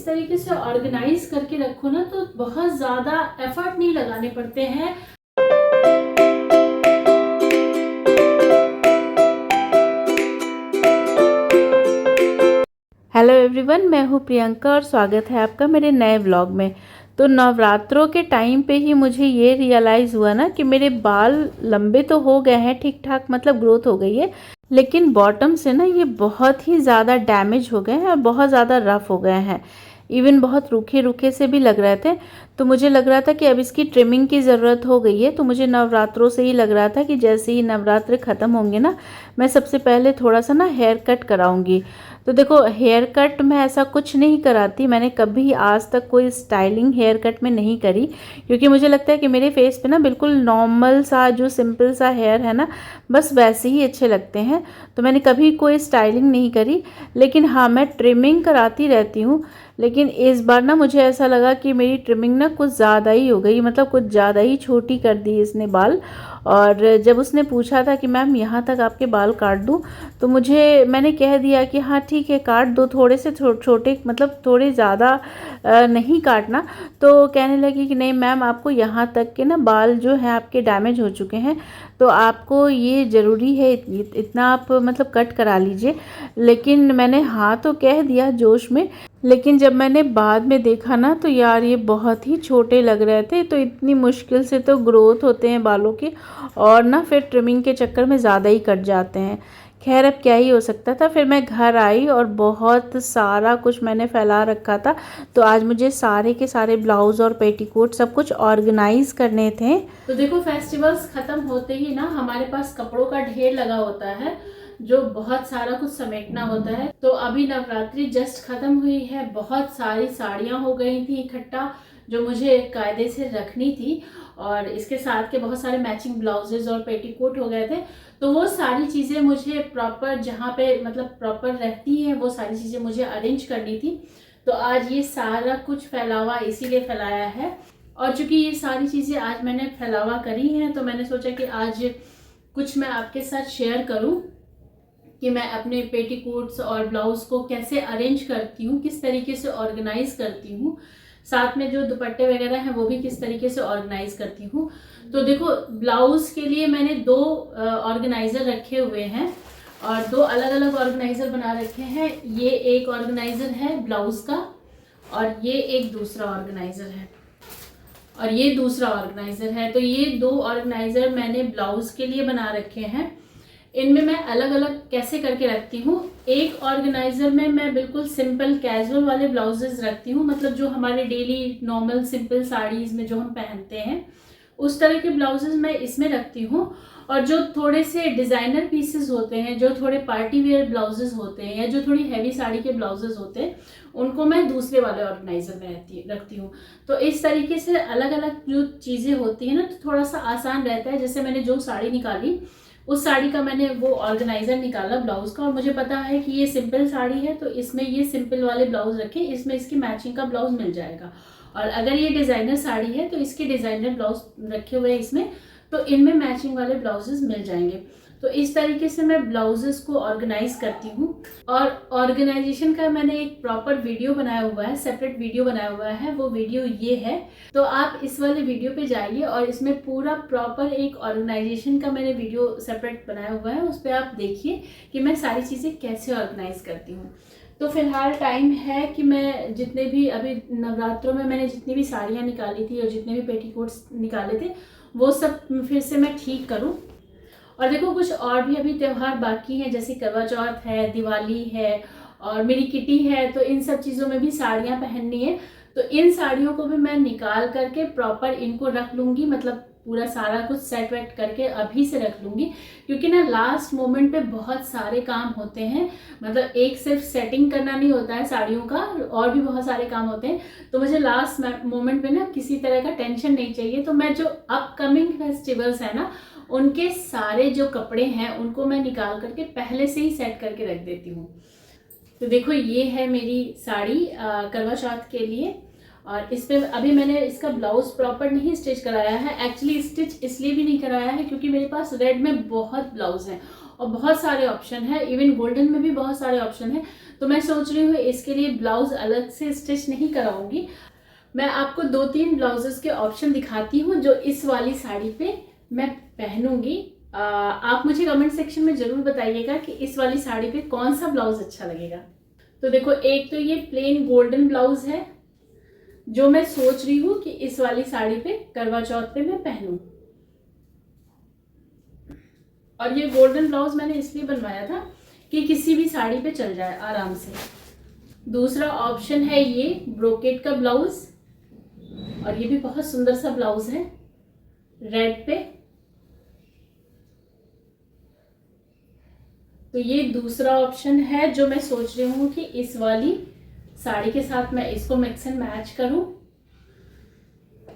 इस तरीके से ऑर्गेनाइज करके रखो ना तो बहुत ज़्यादा एफर्ट नहीं लगाने पड़ते हैं। हेलो एवरीवन, मैं हूँ प्रियंका और स्वागत है आपका मेरे नए व्लॉग में। तो नवरात्रों के टाइम पे ही मुझे ये रियलाइज़ हुआ ना कि मेरे बाल लंबे तो हो गए हैं, ठीक ठाक मतलब ग्रोथ हो गई है, लेकिन बॉटम से ना ये बहुत ही ज़्यादा डैमेज हो गए हैं और बहुत ज़्यादा रफ़ हो गए हैं। इवन बहुत रूखे रूखे से भी लग रहे थे। तो मुझे लग रहा था कि अब इसकी ट्रिमिंग की ज़रूरत हो गई है। तो मुझे नवरात्रों से ही लग रहा था कि जैसे ही नवरात्र ख़त्म होंगे ना, मैं सबसे पहले थोड़ा सा ना हेयर कट कराऊंगी। तो देखो, हेयर कट मैं ऐसा कुछ नहीं कराती, मैंने कभी आज तक कोई स्टाइलिंग हेयर कट में नहीं करी, क्योंकि मुझे लगता है कि मेरे फेस पे ना बिल्कुल नॉर्मल सा जो सिंपल सा हेयर है ना, बस वैसे ही अच्छे लगते हैं। तो मैंने कभी कोई स्टाइलिंग नहीं करी। लेकिन हाँ, मैं ट्रिमिंग कराती रहती हूँ। लेकिन इस बार ना मुझे ऐसा लगा कि मेरी ट्रिमिंग ना कुछ ज़्यादा ही हो गई, मतलब कुछ ज़्यादा ही छोटी कर दी इसने बाल। और जब उसने पूछा था कि मैम यहाँ तक आपके बाल काट दूँ, तो मैंने कह दिया कि हाँ ठीक है, काट दो, थोड़े से छोटे, मतलब थोड़े ज़्यादा नहीं काटना। तो कहने लगी कि नहीं मैम, आपको यहाँ तक के ना बाल जो है आपके डैमेज हो चुके हैं, तो आपको ये ज़रूरी है इतना आप मतलब कट करा लीजिए। लेकिन मैंने हाँ तो कह दिया जोश में, लेकिन जब मैंने बाद में देखा ना तो यार ये बहुत ही छोटे लग रहे थे। तो इतनी मुश्किल से तो ग्रोथ होते हैं बालों के, और ना फिर ट्रिमिंग के चक्कर में ज़्यादा ही कट जाते हैं। खैर, अब क्या ही हो सकता था। फिर मैं घर आई और बहुत सारा कुछ मैंने फैला रखा था। तो आज मुझे सारे के सारे ब्लाउज़ और पेटीकोट सब कुछ ऑर्गेनाइज करने थे। तो देखो, फेस्टिवल्स खत्म होते ही ना हमारे पास कपड़ों का ढेर लगा होता है, जो बहुत सारा कुछ समेटना होता है। तो अभी नवरात्रि जस्ट खत्म हुई है, बहुत सारी साड़ियां हो गई थी इकट्ठा, जो मुझे कायदे से रखनी थी, और इसके साथ के बहुत सारे मैचिंग ब्लाउजेज और पेटीकोट हो गए थे। तो वो सारी चीज़ें मुझे प्रॉपर, जहाँ पे मतलब प्रॉपर रहती हैं, वो सारी चीज़ें मुझे अरेंज करनी थी। तो आज ये सारा कुछ फैलावा इसीलिए फैलाया है। और चूंकि ये सारी चीज़ें आज मैंने फैलावा करी हैं, तो मैंने सोचा कि आज कुछ मैं आपके साथ शेयर करूं कि मैं अपने पेटीकोट्स और ब्लाउज को कैसे अरेंज करती हूँ, किस तरीके से ऑर्गेनाइज करती हूँ, साथ में जो दुपट्टे वगैरह हैं वो भी किस तरीके से ऑर्गेनाइज करती हूँ। तो देखो, ब्लाउज के लिए मैंने 2 ऑर्गेनाइजर रखे हुए हैं और 2 अलग अलग ऑर्गेनाइजर बना रखे हैं। ये एक ऑर्गेनाइजर है ब्लाउज का, और ये एक दूसरा ऑर्गेनाइजर है, और ये दूसरा ऑर्गेनाइजर है। तो ये 2 ऑर्गेनाइजर मैंने ब्लाउज के लिए बना रखे हैं। इनमें मैं अलग अलग कैसे करके रखती हूँ। एक ऑर्गेनाइजर में मैं बिल्कुल सिंपल कैजुअल वाले ब्लाउजेस रखती हूँ, मतलब जो हमारे डेली नॉर्मल सिंपल साड़ीज में जो हम पहनते हैं उस तरह के ब्लाउजेस मैं इसमें रखती हूँ। और जो थोड़े से डिजाइनर पीसेस होते हैं, जो थोड़े पार्टी वेयर ब्लाउजेस होते हैं, या जो थोड़ी हैवी साड़ी के ब्लाउजेस होते हैं, उनको मैं दूसरे वाले ऑर्गेनाइजर में रखती हूँ। तो इस तरीके से अलग अलग जो चीज़ें होती हैं ना, तो थोड़ा सा आसान रहता है। जैसे मैंने जो साड़ी निकाली, उस साड़ी का मैंने वो ऑर्गेनाइजर निकाला ब्लाउज का, और मुझे पता है कि ये सिंपल साड़ी है, तो इसमें ये सिंपल वाले ब्लाउज रखें, इसमें इसकी मैचिंग का ब्लाउज मिल जाएगा। और अगर ये डिजाइनर साड़ी है तो इसके डिजाइनर ब्लाउज रखे हुए हैं इसमें, तो इनमें मैचिंग वाले ब्लाउजेस मिल जाएंगे। तो इस तरीके से मैं ब्लाउजेस को ऑर्गेनाइज करती हूँ। और ऑर्गेनाइजेशन का मैंने एक प्रॉपर वीडियो बनाया हुआ है, सेपरेट वीडियो बनाया हुआ है। वो वीडियो ये है, तो आप इस वाले वीडियो पे जाइए और इसमें पूरा प्रॉपर एक ऑर्गेनाइजेशन का मैंने वीडियो सेपरेट बनाया हुआ है। उस पर आप देखिए कि मैं सारी चीज़ें कैसे ऑर्गेनाइज करती हूँ। तो फिलहाल टाइम है कि मैं जितने भी अभी नवरात्रों में मैंने जितनी भी साड़ियाँ निकाली थी और जितने भी पेटीकोट्स निकाले थे, वो सब फिर से मैं ठीक करूँ। और देखो, कुछ और भी अभी त्यौहार बाकी हैं, जैसे करवा चौथ है, दिवाली है, और मेरी किटी है। तो इन सब चीज़ों में भी साड़ियाँ पहननी है। तो इन साड़ियों को भी मैं निकाल करके प्रॉपर इनको रख लूँगी, मतलब पूरा सारा कुछ सेट वेट करके अभी से रख लूँगी, क्योंकि ना लास्ट मोमेंट पे बहुत सारे काम होते हैं। मतलब एक सिर्फ सेटिंग करना नहीं होता है साड़ियों का, और भी बहुत सारे काम होते हैं। तो मुझे लास्ट मोमेंट पे ना किसी तरह का टेंशन नहीं चाहिए। तो मैं जो अपकमिंग फेस्टिवल्स है ना, उनके सारे जो कपड़े हैं उनको मैं निकाल करके पहले से ही सेट करके रख देती हूँ। तो देखो, ये है मेरी साड़ी करवा चौथ के लिए। और इस पे अभी मैंने इसका ब्लाउज प्रॉपर नहीं स्टिच कराया है। एक्चुअली स्टिच इसलिए भी नहीं कराया है क्योंकि मेरे पास रेड में बहुत ब्लाउज हैं, और बहुत सारे ऑप्शन है, इवन गोल्डन में भी बहुत सारे ऑप्शन है। तो मैं सोच रही हूँ इसके लिए ब्लाउज अलग से स्टिच नहीं कराऊंगी। मैं आपको 2-3 ब्लाउजेस के ऑप्शन दिखाती हूँ जो इस वाली साड़ी पे मैं पहनूंगी। आप मुझे कमेंट सेक्शन में जरूर बताइएगा कि इस वाली साड़ी पे कौन सा ब्लाउज अच्छा लगेगा। तो देखो, एक तो ये प्लेन गोल्डन ब्लाउज है जो मैं सोच रही हूँ कि इस वाली साड़ी पे करवा चौथ पे मैं पहनूं। और ये गोल्डन ब्लाउज मैंने इसलिए बनवाया था कि किसी भी साड़ी पे चल जाए आराम से। दूसरा ऑप्शन है ये ब्रोकेट का ब्लाउज, और ये भी बहुत सुंदर सा ब्लाउज है रेड पे। तो ये दूसरा ऑप्शन है जो मैं सोच रही हूँ कि इस वाली साड़ी के साथ मैं इसको मिक्स एंड मैच करूं।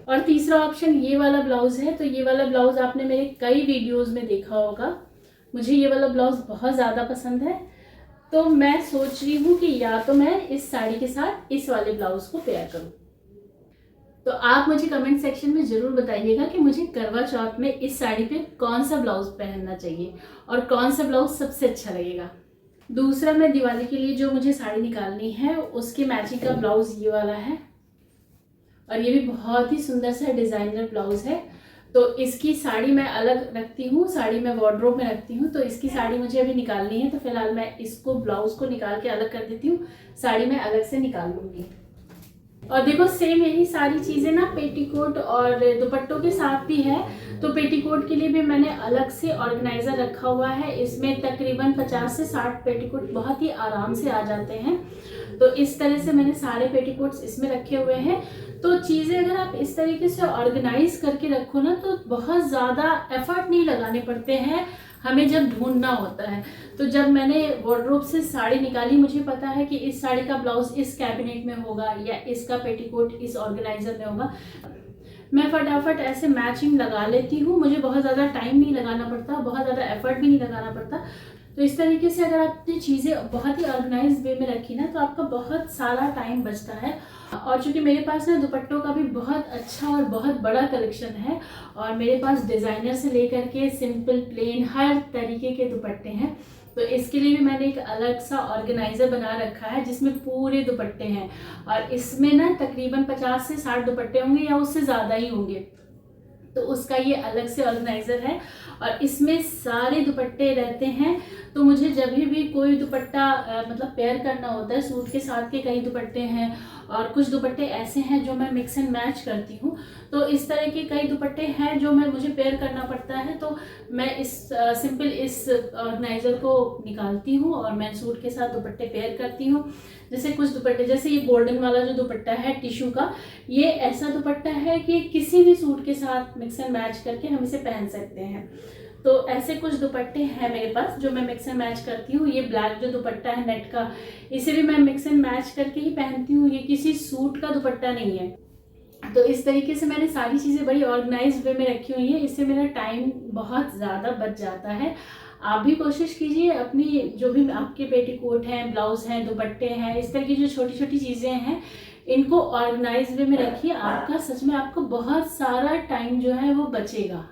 और तीसरा ऑप्शन ये वाला ब्लाउज है। तो ये वाला ब्लाउज आपने मेरे कई वीडियोस में देखा होगा, मुझे ये वाला ब्लाउज बहुत ज़्यादा पसंद है। तो मैं सोच रही हूँ कि या तो मैं इस साड़ी के साथ इस वाले ब्लाउज को पेयर करूँ। तो आप मुझे कमेंट सेक्शन में ज़रूर बताइएगा कि मुझे करवा चौथ में इस साड़ी पे कौन सा ब्लाउज पहनना चाहिए और कौन सा ब्लाउज सबसे अच्छा लगेगा। दूसरा, मैं दिवाली के लिए जो मुझे साड़ी निकालनी है उसके मैचिंग का ब्लाउज ये वाला है, और ये भी बहुत ही सुंदर सा डिज़ाइनर ब्लाउज है। तो इसकी साड़ी मैं अलग रखती हूँ, साड़ी मैं वार्डरोब में रखती हूँ। तो इसकी साड़ी मुझे अभी निकालनी है, तो फिलहाल मैं इसको ब्लाउज को निकाल के अलग कर देती हूँ, साड़ी मैं अलग से निकाल लूँगी। और देखो, सेम यही सारी चीज़ें ना पेटीकोट और दुपट्टों के साथ भी है। तो पेटीकोट के लिए भी मैंने अलग से ऑर्गेनाइजर रखा हुआ है। इसमें तकरीबन 50 से 60 पेटीकोट बहुत ही आराम से आ जाते हैं। तो इस तरह से मैंने सारे पेटीकोट्स इसमें रखे हुए हैं। तो चीज़ें अगर आप इस तरीके से ऑर्गेनाइज करके रखो ना, तो बहुत ज़्यादा एफर्ट नहीं लगाने पड़ते हैं हमें जब ढूंढना होता है। तो जब मैंने वार्डरोब से साड़ी निकाली, मुझे पता है कि इस साड़ी का ब्लाउज इस कैबिनेट में होगा या इसका पेटीकोट इस ऑर्गेनाइजर में होगा, मैं फटाफट ऐसे मैचिंग लगा लेती हूँ। मुझे बहुत ज़्यादा टाइम नहीं लगाना पड़ता, बहुत ज़्यादा एफर्ट भी नहीं लगाना पड़ता। तो इस तरीके से अगर आपने चीज़ें बहुत ही ऑर्गेनाइज वे में रखी ना, तो आपका बहुत सारा टाइम बचता है। और चूंकि मेरे पास ना दुपट्टों का भी बहुत अच्छा और बहुत बड़ा कलेक्शन है, और मेरे पास डिज़ाइनर से लेकर के सिंपल प्लेन हर तरीके के दुपट्टे हैं। तो इसके लिए भी मैंने एक अलग सा ऑर्गेनाइजर बना रखा है जिसमें पूरे दुपट्टे हैं, और इसमें ना तकरीबन 50 से 60 दुपट्टे होंगे या उससे ज़्यादा ही होंगे। तो उसका ये अलग से ऑर्गेनाइजर है, और इसमें सारे दुपट्टे रहते हैं। तो मुझे जब भी कोई दुपट्टा मतलब पेयर करना होता है, सूट के साथ के कई दुपट्टे हैं और कुछ दुपट्टे ऐसे हैं जो मैं मिक्स एंड मैच करती हूँ। तो इस तरह के कई दुपट्टे हैं जो मुझे पेयर करना पड़ता है। तो मैं इस सिंपल इस ऑर्गेनाइजर को निकालती हूँ और मैं सूट के साथ दुपट्टे पेयर करती हूँ। जैसे कुछ दुपट्टे, जैसे ये गोल्डन वाला जो दुपट्टा है टिश्यू का, ये ऐसा दुपट्टा है कि किसी भी सूट के साथ मिक्स एंड मैच करके हम इसे पहन सकते हैं। तो ऐसे कुछ दुपट्टे हैं मेरे पास जो मैं मिक्स एंड मैच करती हूँ। ये ब्लैक जो दुपट्टा है नेट का, इसे भी मैं मिक्स एंड मैच करके ही पहनती हूँ, ये किसी सूट का दुपट्टा नहीं है। तो इस तरीके से मैंने सारी चीज़ें बड़ी ऑर्गेनाइज्ड वे में रखी हुई है, इससे मेरा टाइम बहुत ज़्यादा बच जाता है। आप भी कोशिश कीजिए अपनी जो भी आपके पेटीकोट हैं, ब्लाउज हैं, दुपट्टे हैं, इस तरह की जो छोटी छोटी चीज़ें हैं, इनको ऑर्गेनाइज वे में रखिए। आपका सच में आपको बहुत सारा टाइम जो है वो बचेगा।